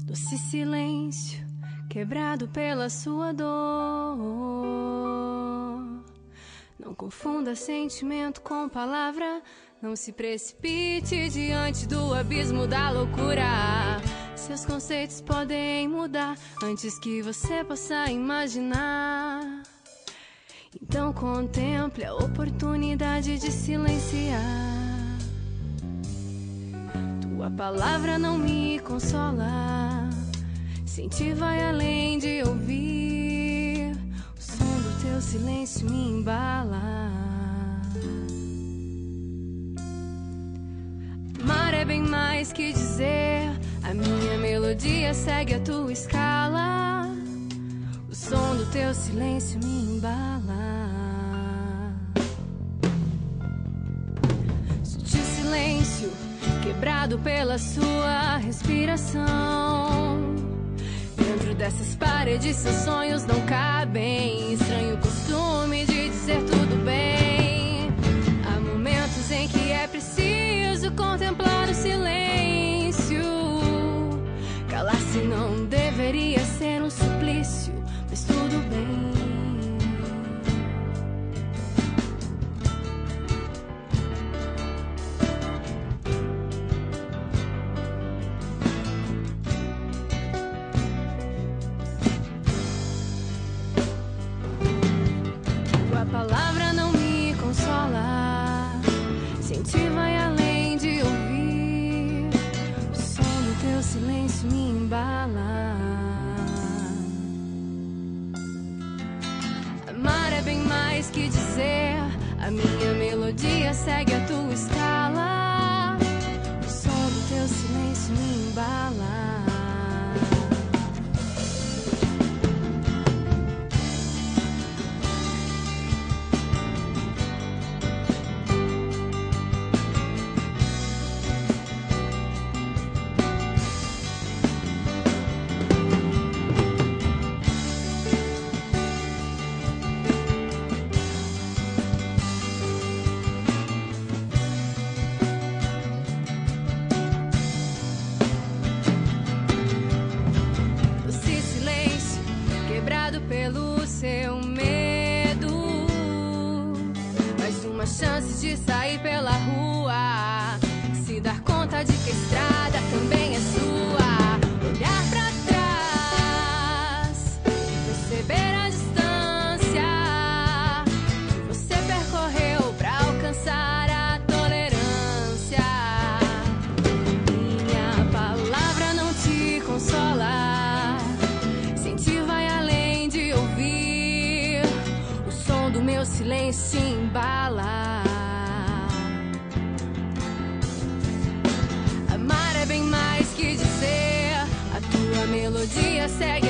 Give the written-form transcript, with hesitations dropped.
Doce silêncio quebrado pela sua dor. Não confunda sentimento com palavra. Não se precipite diante do abismo da loucura. Seus conceitos podem mudar antes que você possa imaginar. Então contemple a oportunidade de silenciar. Tua palavra não me consola. Sentir vai além de ouvir. O som do teu silêncio me embala. Amar é bem mais que dizer. A minha melodia segue a tua escala. O som do teu silêncio me embala. Sutil silêncio quebrado pela sua respiração. Dentro dessas paredes seus sonhos não cabem. Estranho costume de dizer tudo bem. Há momentos em que é preciso contemplar o silêncio. Calar-se não deveria ser um suplício, mas tudo bem. Tua palavra não me consola. Sentir vai além de ouvir. O som do teu silêncio me embala. Amar é bem mais que dizer. A minha melodia segue a tua escala. O som do teu silêncio me embala. Pelo seu medo, mais uma chance de sair pela rua. Se dar conta de que a estrada também é sua. Olhar pra trás e perceber a distância que você percorreu pra alcançar a tolerância. Minha palavra não te consola. Meu silêncio embala. Amar é bem mais que dizer. A tua melodia segue